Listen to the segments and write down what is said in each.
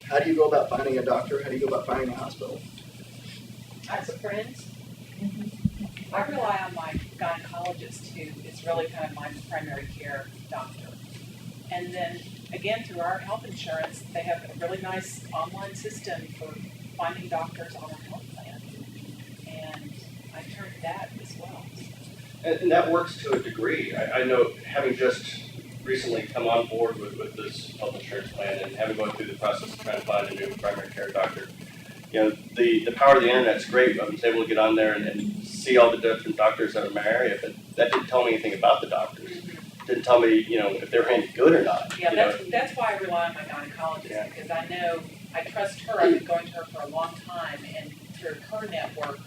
How do you go about finding a doctor? How do you go about finding a hospital? As a friend, I rely on my gynecologist, who is really kind of my primary care doctor. And then, again, through our health insurance, they have a really nice online system for finding doctors on our health plan. And I turn to that as well. And that works to a degree. I know, having just recently come on board with this health insurance plan and having gone through the process of trying to find a new primary care doctor, you know, the power of the internet is great. I was able to get on there and see all the different doctors that are in my area, but that didn't tell me anything about the doctors. Didn't tell me, you know, if they were any good or not. Yeah, that's why I rely on my gynecologist, because I know, I trust her. I've been going to her for a long time, and through her network,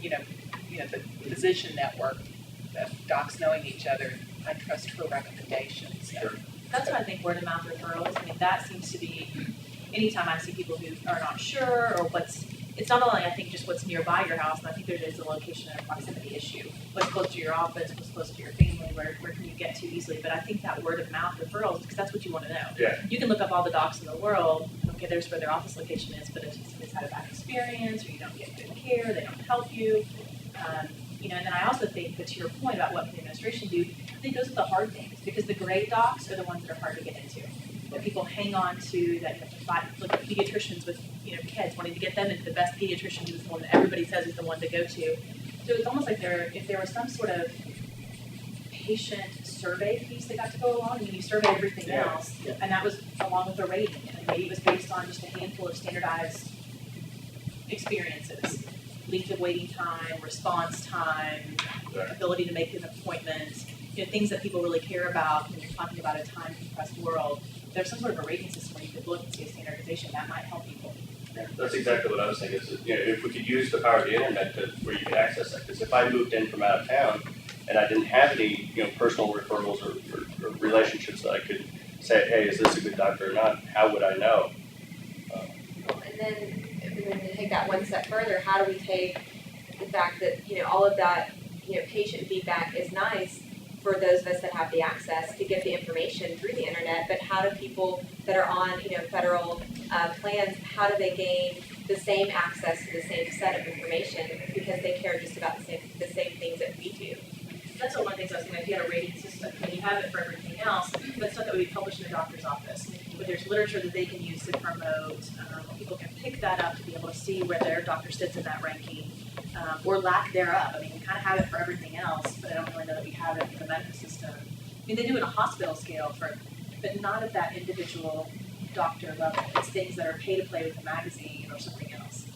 you know, the physician network, docs knowing each other, I trust her recommendations. Sure. That's why I think word of mouth referrals, I mean, that seems to be, anytime I see people who are not sure or it's not only, I think, just what's nearby your house, and I think there is a location and a proximity issue. What's close to your office, what's close to your family, where can you get to easily? But I think that word of mouth referrals, because that's what you want to know. Yeah. You can look up all the docs in the world, okay, there's where their office location is, but if somebody's had a bad experience, or you don't get good care, they don't help you. You know, and then I also think that, to your point about what can the administration do, I think those are the hard things, because the great docs are the ones that are hard to get into. That people hang on to, that you have to fight, look at pediatricians with, you know, kids, wanting to get them into the best pediatrician, who's the one that everybody says is the one to go to. So it's almost like if there was some sort of patient survey piece that got to go along, I mean, you survey everything else, and that was along with the rating, and maybe it was based on just a handful of standardized experiences. Length of waiting time, response time, ability to make an appointment, you know, things that people really care about when you're talking about a time-compressed world. There's some sort of a rating system where you could look and see a standardization that might help people. Yeah, that's exactly what I was thinking. Is, you know, if we could use the power of the internet where you could access that. Because if I moved in from out of town and I didn't have any, you know, personal referrals or relationships that I could say, hey, is this a good doctor or not? How would I know? And then, to take that one step further, how do we take the fact that, you know, all of that, you know, patient feedback is nice for those of us that have the access to get the information through the internet, but how do people that are on, you know, federal plans, how do they gain the same access to the same set of information because they care just about the same things that we do? That's one of the things I was thinking, if you had a rating system, and you have it for everything else, but stuff that would be published in the doctor's office. But there's literature that they can use to promote, people can pick that up to be able to see where their doctor sits in that ranking, or lack thereof. I mean, we kind of have it for everything else, but I don't really know that we have it for the medical system. I mean, they do it on a hospital scale, but not at that individual doctor level. It's things that are pay to play with a magazine or something else.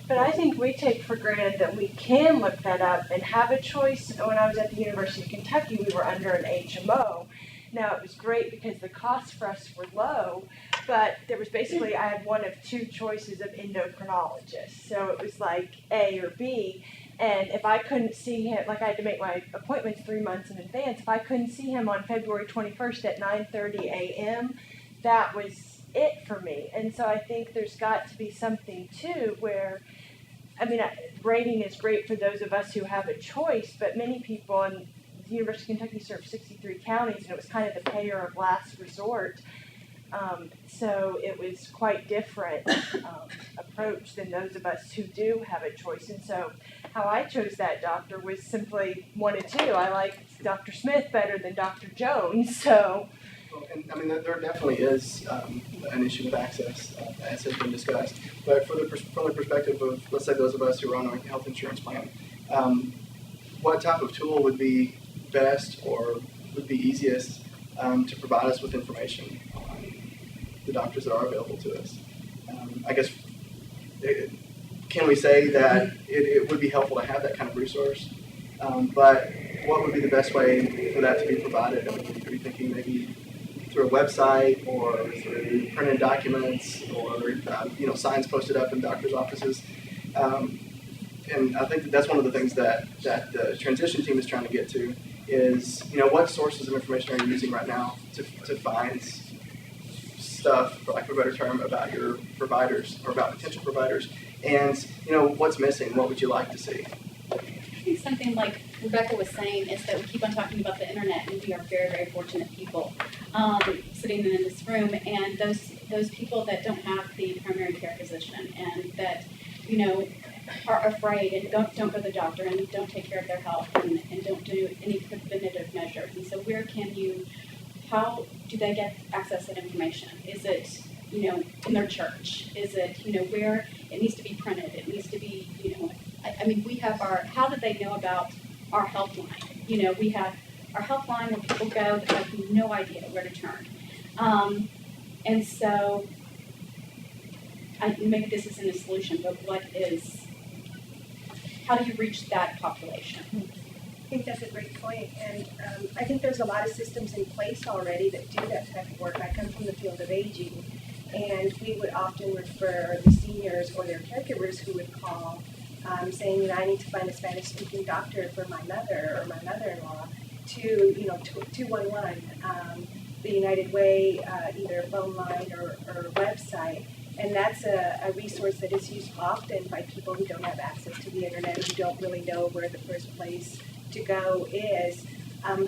But I think we take for granted that we can look that up and have a choice. When I was at the University of Kentucky, we were under an HMO. Now, it was great because the costs for us were low, but there was basically, I had one of two choices of endocrinologists. So it was like A or B. And if I couldn't see him, like I had to make my appointments 3 months in advance, if I couldn't see him on February 21st at 9:30 a.m., that was it for me. And so I think there's got to be something too where, I mean, rating is great for those of us who have a choice, but many people, and the University of Kentucky serves 63 counties, and it was kind of the payer of last resort. So it was quite different approach than those of us who do have a choice. And so how I chose that doctor was simply one of two. I liked Dr. Smith better than Dr. Jones, so. Well, and I mean, there definitely is an issue with access, as has been discussed. But from the perspective of, let's say, those of us who are on a health insurance plan, what type of tool would be best or would be easiest to provide us with information on the doctors that are available to us? I guess, can we say that it would be helpful to have that kind of resource? But what would be the best way for that to be provided? Are you thinking maybe through a website or through printed documents or signs posted up in doctors' offices? And I think that's one of the things that the transition team is trying to get to is, what sources of information are you using right now to find stuff, for lack of a better term, about your providers or about potential providers, and what's missing? What would you like to see? I think something like Rebecca was saying is that we keep on talking about the internet, and we are very, very fortunate people sitting in this room, and those people that don't have the primary care physician and that, you know, are afraid and don't go to the doctor and don't take care of their health and don't do any preventative measures. And so how do they get access to information? Is it, you know, in their church? Is it, you know, where it needs to be printed? It needs to be, you know, I mean, we have how do they know about our health line? You know, we have our health line where people go that have no idea where to turn. And so, maybe this isn't a solution, but how do you reach that population? I think that's a great point, and I think there's a lot of systems in place already that do that type of work. I come from the field of aging, and we would often refer the seniors or their caregivers who would call saying, I need to find a Spanish-speaking doctor for my mother or my mother-in-law to, 211, the United Way, either phone line or website. And that's a resource that is used often by people who don't have access to the internet, who don't really know where the first place to go is.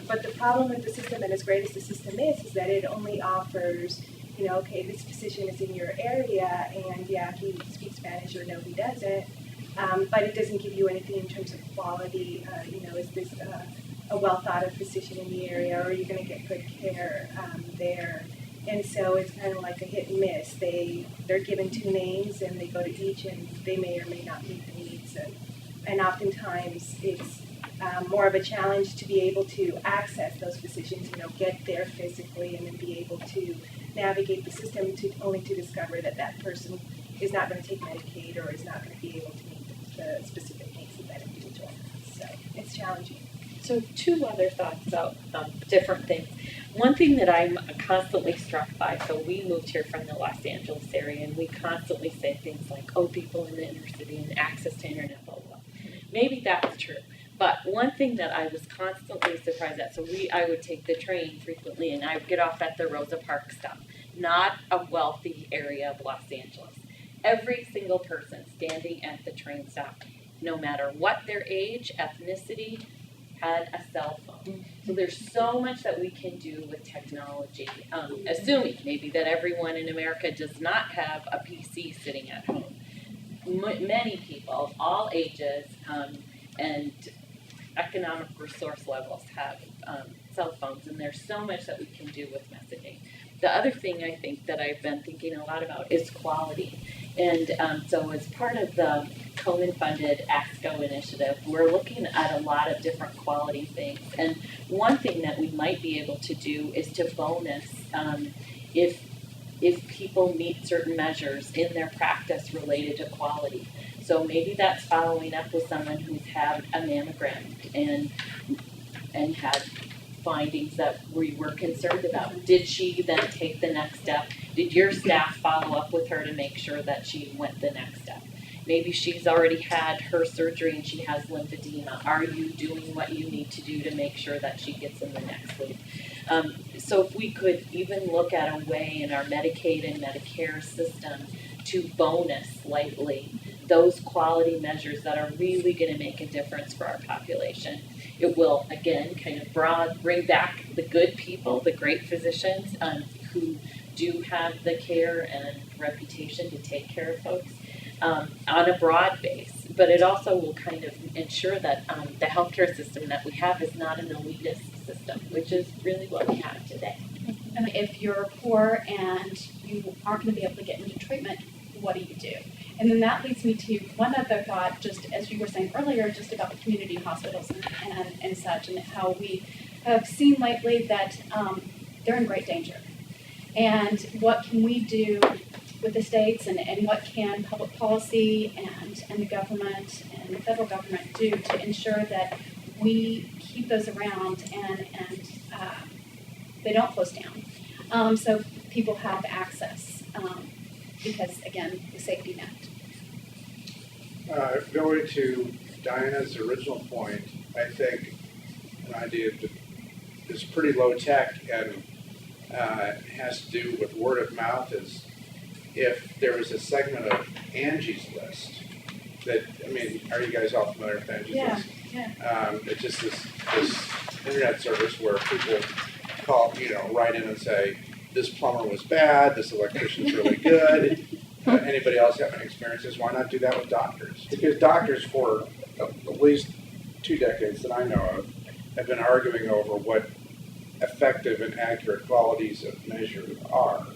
But the problem with the system, and as great as the system is that it only offers, okay, this physician is in your area, and yeah, he speaks Spanish, or no, he doesn't. But it doesn't give you anything in terms of quality. Is this a well-thought-of physician in the area, or are you going to get good care there? And so it's kind of like a hit and miss. They're given two names, and they go to each, and they may or may not meet the needs. And oftentimes it's more of a challenge to be able to access those physicians, get there physically, and then be able to navigate the system only to discover that person is not going to take Medicaid or is not going to be able to meet the specific needs of that individual. So it's challenging. So two other thoughts about different things. One thing that I'm constantly struck by, so we moved here from the Los Angeles area, and we constantly say things like, oh, people in the inner city and access to internet, blah, blah, blah. Maybe that's true. But one thing that I was constantly surprised at, I would take the train frequently, and I would get off at the Rosa Parks stop, not a wealthy area of Los Angeles. Every single person standing at the train stop, no matter what their age, ethnicity, had a cell phone. So there's so much that we can do with technology, assuming maybe that everyone in America does not have a PC sitting at home. Many people, all ages, and economic resource levels have cell phones, and there's so much that we can do with messaging. The other thing I think that I've been thinking a lot about is quality. And so as part of the Komen-funded ASCO initiative, we're looking at a lot of different quality things. And one thing that we might be able to do is to bonus if people meet certain measures in their practice related to quality. So maybe that's following up with someone who's had a mammogram and had findings that we were concerned about. Did she then take the next step? Did your staff follow up with her to make sure that she went the next step? Maybe she's already had her surgery and she has lymphedema. Are you doing what you need to do to make sure that she gets in the next loop? So if we could even look at a way in our Medicaid and Medicare system to bonus slightly those quality measures that are really going to make a difference for our population. It will, again, kind of bring back the good people, the great physicians who do have the care and reputation to take care of folks on a broad base. But it also will kind of ensure that the healthcare system that we have is not an elitist system, which is really what we have today. And if you're poor and you aren't going to be able to get into treatment, what do you do? And then that leads me to one other thought, just as you were saying earlier, just about the community hospitals and such, and how we have seen lately that they're in great danger. And what can we do with the states, and what can public policy and the government and the federal government do to ensure that we keep those around and they don't close down, so people have access, because again, the safety net. Going to Diana's original point, I think an idea that is pretty low tech and has to do with word of mouth is if there was a segment of Angie's List that, are you guys all familiar with Angie's List? Yeah. It's just this internet service where people call, write in and say, this plumber was bad, this electrician's really good. Anybody else have any experiences? Why not do that with doctors? Because doctors for at least 2 decades that I know of have been arguing over what effective and accurate qualities of measure are.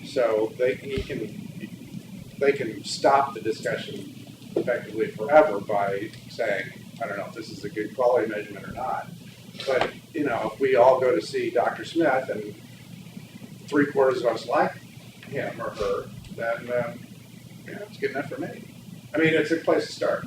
So they can stop the discussion effectively forever by saying, I don't know if this is a good quality measurement or not. But, you know, if we all go to see Dr. Smith and 3/4 of us like him or her, then, it's good enough for me. I mean, it's a place to start.